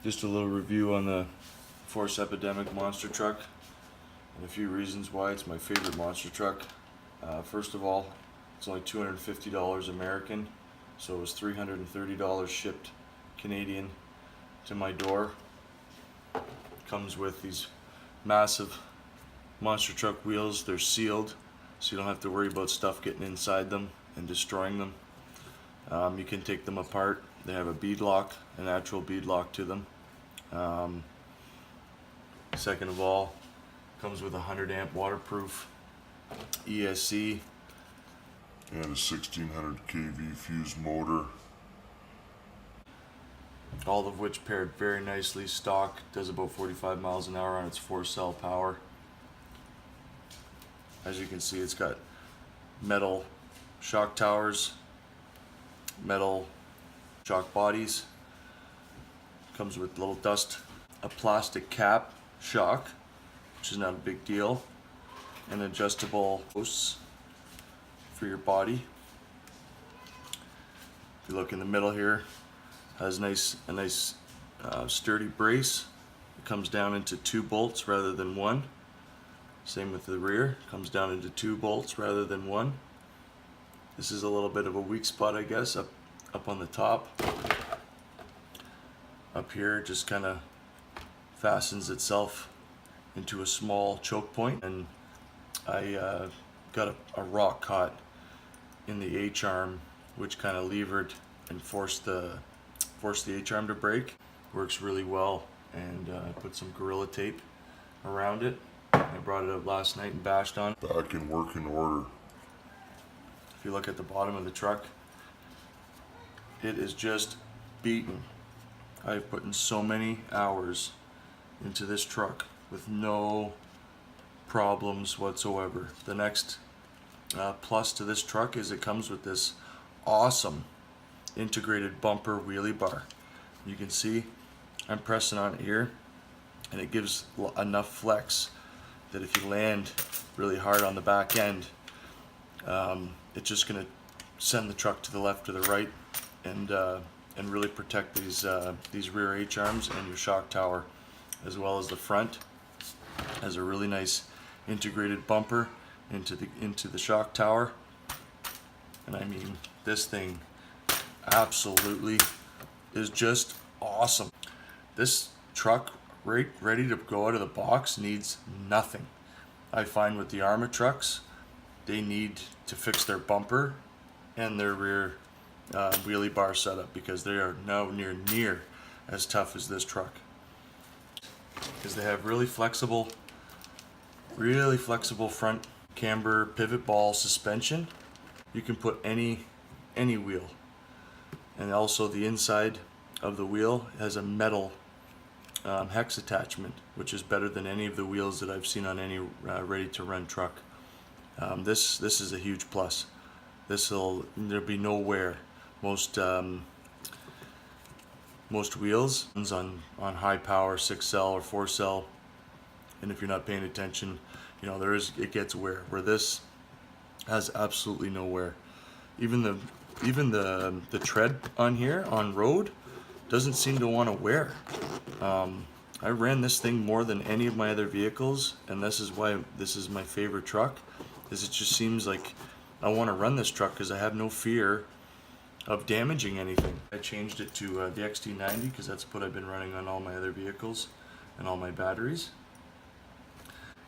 Just a little review on the Force Epidemic monster truck and a few reasons why it's my favorite monster truck. First of all, it's only $250 American, so it was $330 shipped Canadian to my door. Comes with these massive monster truck wheels. They're sealed, so you don't have to worry about stuff getting inside them and destroying them. You can take them apart. They have a bead lock, a natural bead lock to them. Second of all, comes with a 100 amp waterproof Esc and a 1600 kV fuse motor. All of which paired very nicely. Stock does about 45 miles an hour on its 4-cell power. As you can see, it's got metal shock towers, metal shock bodies. Comes with little dust, a plastic cap shock, which is not a big deal, and adjustable posts for your body. If you look in the middle here, has a nice sturdy brace. It comes down into 2 bolts rather than 1. Same with the rear, comes down into 2 bolts rather than 1. This is a little bit of a weak spot, I guess, up on the top. Up here, it just kind of fastens itself into a small choke point, and I got a rock caught in the H-arm, which kind of levered and forced the H-arm to break. Works really well, and I put some Gorilla Tape around it. I brought it up last night and bashed on. Back in working order. If you look at the bottom of the truck, it is just beaten. I've put in so many hours into this truck with no problems whatsoever. The next plus to this truck is it comes with this awesome integrated bumper wheelie bar. You can see I'm pressing on it here, and it gives enough flex that if you land really hard on the back end, it's just going to send the truck to the left or the right, and really protect these rear H-arms and your shock tower, as well as the front. Has a really nice integrated bumper into the shock tower, and I mean, this thing absolutely is just awesome. This truck, ready to go out of the box, needs nothing. I find with the Arma trucks, they need to fix their bumper and their rear wheelie bar setup, because they are nowhere near as tough as this truck. Because they have really flexible front camber pivot ball suspension. You can put any wheel, and also the inside of the wheel has a metal hex attachment, which is better than any of the wheels that I've seen on any ready-to-run truck. This is a huge plus. There'll be no wear. Most wheels on high power 6-cell or 4-cell, and if you're not paying attention, you know, it gets wear. Where this has absolutely no wear. Even the tread on here on road doesn't seem to want to wear. I ran this thing more than any of my other vehicles, and this is why this is my favorite truck. Is it just seems like I want to run this truck because I have no fear of damaging anything. I changed it to the XT90 because that's what I've been running on all my other vehicles and all my batteries.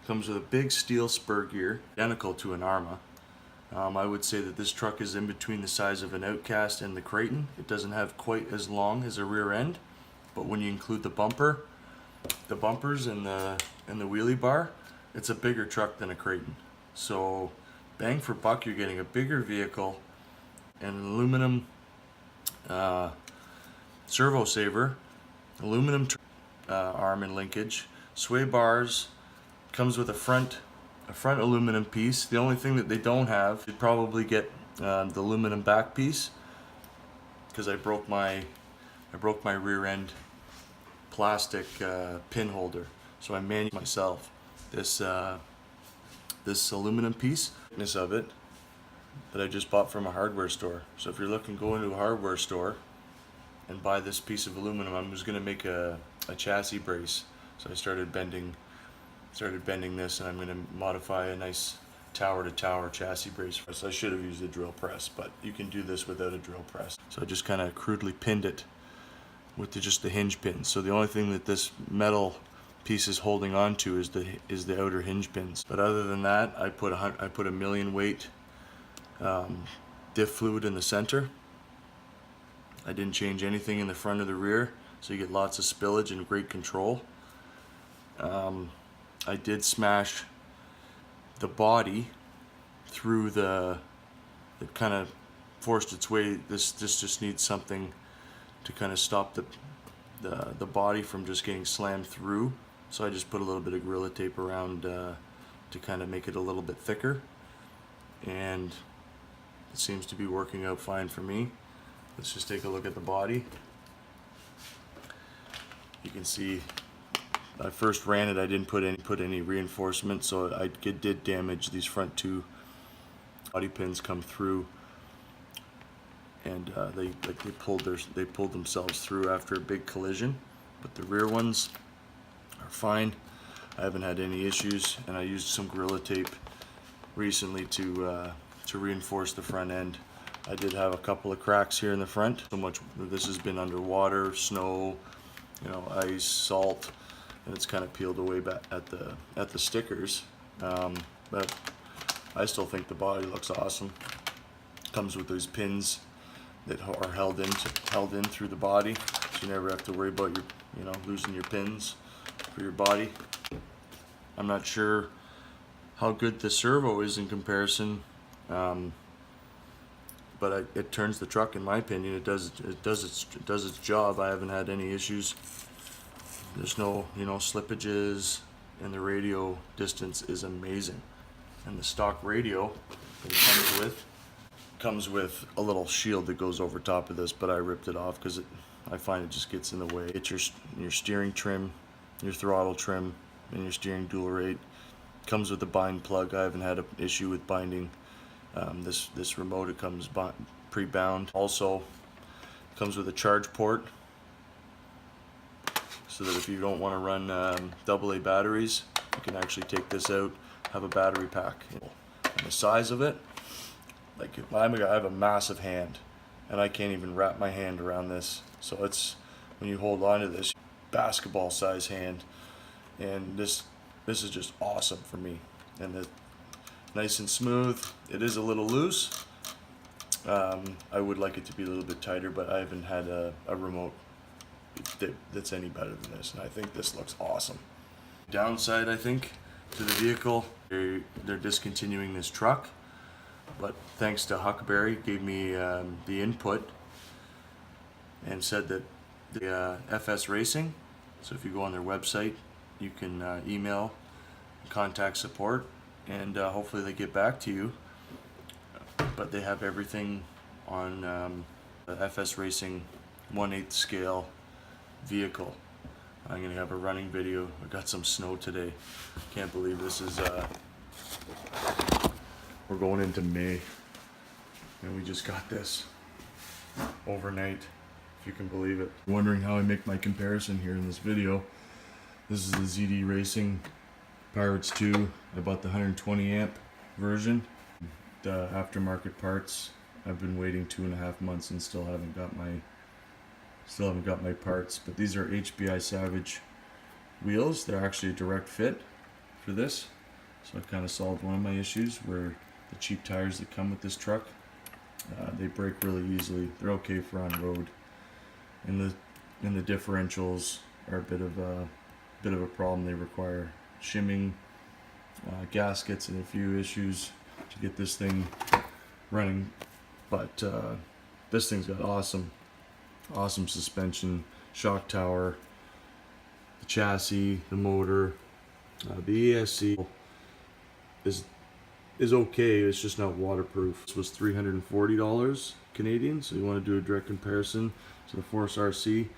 Comes with a big steel spur gear, identical to an Arma. I would say that this truck is in between the size of an Outcast and the Creighton. It doesn't have quite as long as a rear end, but when you include the bumpers and the wheelie bar, it's a bigger truck than a Creighton. So bang for buck, you're getting a bigger vehicle and an aluminum servo saver, aluminum arm and linkage, sway bars. Comes with a front aluminum piece. The only thing that they don't have, you'd probably get the aluminum back piece, because I broke my rear end plastic pin holder, so I manually myself this aluminum piece. Thickness of it that I just bought from a hardware store. So if you're looking to go into a hardware store and buy this piece of aluminum. I was going to make a chassis brace, so I started bending this, and I'm going to modify a nice tower-to-tower chassis brace. So I should have used a drill press, but you can do this without a drill press. So I just kind of crudely pinned it with just the hinge pins. So the only thing that this metal piece is holding on to is the outer hinge pins. But other than that, I put a million weight diff fluid in the center. I didn't change anything in the front or the rear, so you get lots of spillage and great control. I did smash the body through it kind of forced its way. This just needs something to kind of stop the body from just getting slammed through. So I just put a little bit of Gorilla Tape around to kind of make it a little bit thicker, and it seems to be working out fine for me. Let's just take a look at the body. You can see I first ran it, I didn't put any reinforcement, so I did damage these front two body pins come through, and they pulled themselves through after a big collision. But the rear ones are fine. I haven't had any issues, and I used some Gorilla Tape recently to reinforce the front end. I did have a couple of cracks here in the front. So much this has been underwater, snow, ice, salt, and it's kind of peeled away back at the stickers. But I still think the body looks awesome. Comes with those pins that are held in through the body, so you never have to worry about losing your pins for your body. I'm not sure how good the servo is in comparison. But it turns the truck, in my opinion. It does its job. I haven't had any issues. There's no slippages, and the radio distance is amazing. And the stock radio that it comes with a little shield that goes over top of this, but I ripped it off because I find it just gets in the way. It's your steering trim, your throttle trim, and your steering dual rate. Comes with a bind plug. I haven't had an issue with binding. This remote, it comes pre-bound. Also comes with a charge port, so that if you don't want to run AA batteries, you can actually take this out, have a battery pack. And the size of it, like I have a massive hand, and I can't even wrap my hand around this. So it's, when you hold on to this, basketball size hand, and this is just awesome for me. And nice and smooth. It is a little loose. I would like it to be a little bit tighter, but I haven't had a remote that's any better than this, and I think this looks awesome. Downside, I think, to the vehicle, they're discontinuing this truck, but thanks to Huckberry, gave me the input and said that the FS Racing, so if you go on their website, you can email and contact support, and hopefully they get back to you. But they have everything on the FS Racing 1/8 scale vehicle. I'm gonna have a running video. I got some snow today. Can't believe this is we're going into May, and we just got this overnight, if you can believe it. Wondering how I make my comparison here in this video. This is the ZD Racing Pirates 2. I bought the 120 amp version. The aftermarket parts, I've been waiting 2.5 months and still haven't got my parts. But these are HBI Savage wheels. They're actually a direct fit for this, so I've kind of solved one of my issues where the cheap tires that come with this truck, they break really easily. They're okay for on road, and the differentials are a bit of a problem. They require shimming, gaskets, and a few issues to get this thing running. But this thing's got awesome suspension, shock tower, the chassis, the motor, the ESC is okay. It's just not waterproof. This was $340 Canadian, so you want to do a direct comparison to the Force RC,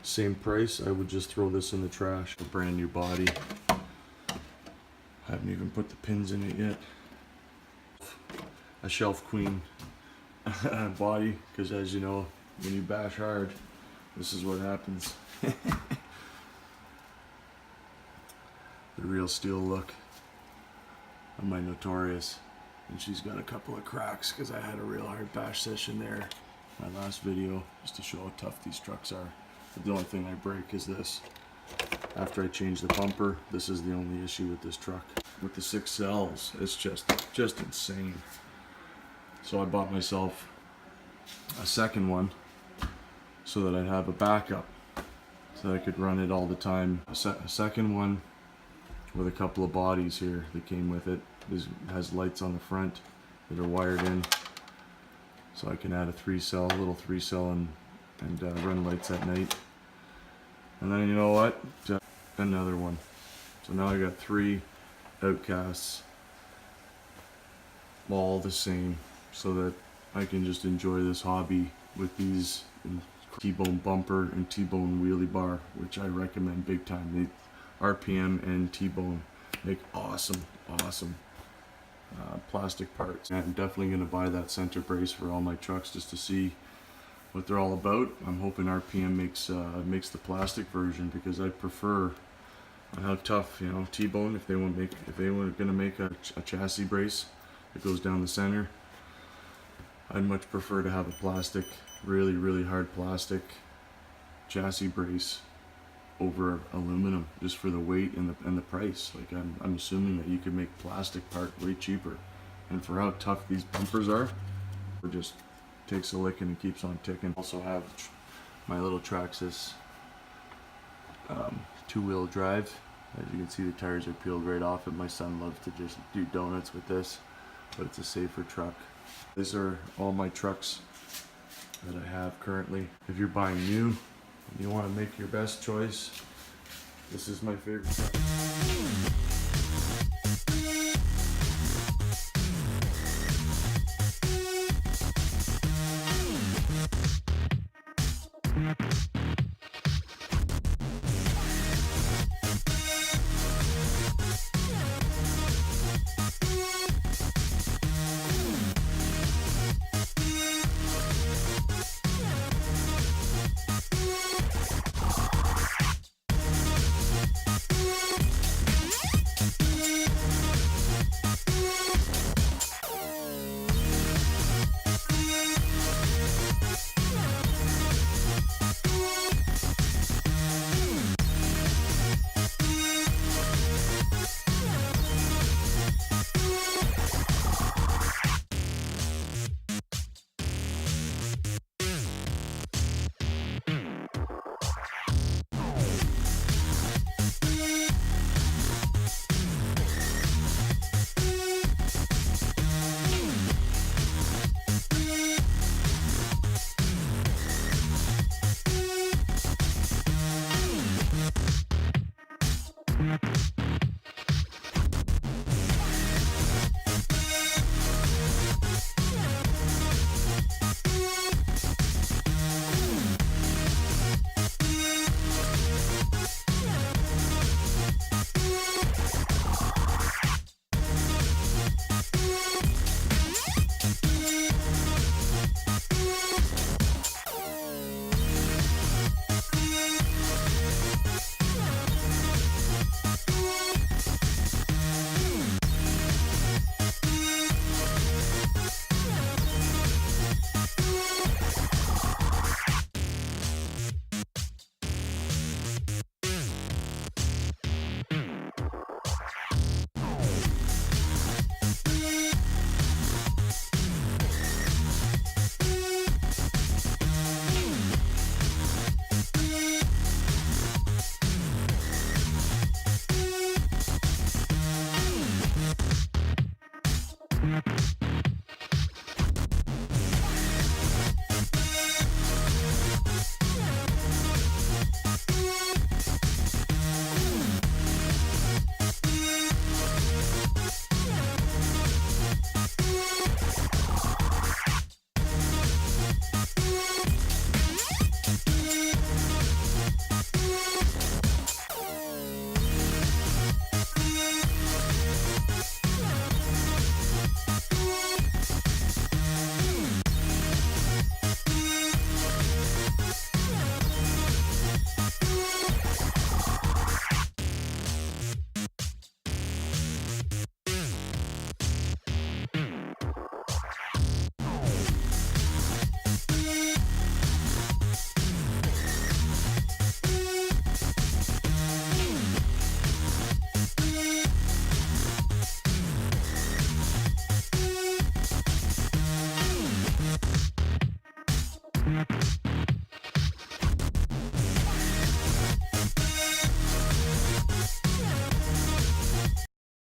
same price. I would just throw this in the trash. A brand new body. I haven't even put the pins in it yet. A Shelf Queen body, because as you know, when you bash hard, this is what happens. The real steel look of my Notorious. And she's got a couple of cracks because I had a real hard bash session there. My last video, just to show how tough these trucks are. But the only thing I break is this. After I change the bumper, this is the only issue with this truck. With the 6 cells, it's just insane. So I bought myself a second one so that I'd have a backup, so that I could run it all the time. A second one with a couple of bodies here that came with it. It has lights on the front that are wired in, so I can add a little 3 cell and run lights at night. And then you know what? Another one. So now I got 3 outcasts, all the same, so that I can just enjoy this hobby with these T-bone bumper and T-bone wheelie bar, which I recommend big time. The RPM and T-bone make awesome plastic parts. And I'm definitely going to buy that center brace for all my trucks just to see what they're all about. I'm hoping RPM makes the plastic version, because I prefer on how tough, you know, T-bone, if they were gonna make a chassis brace that goes down the center, I'd much prefer to have a plastic, really hard plastic chassis brace over aluminum, just for the weight and the price. Like I'm assuming that you could make plastic part way cheaper, and for how tough these bumpers are, it just takes a licking and keeps on ticking. Also have my little Traxxas 2-wheel drive. As you can see, the tires are peeled right off it. My son loves to just do donuts with this, but it's a safer truck. These are all my trucks that I have currently. If you're buying new and you want to make your best choice, this is my favorite truck. Bye.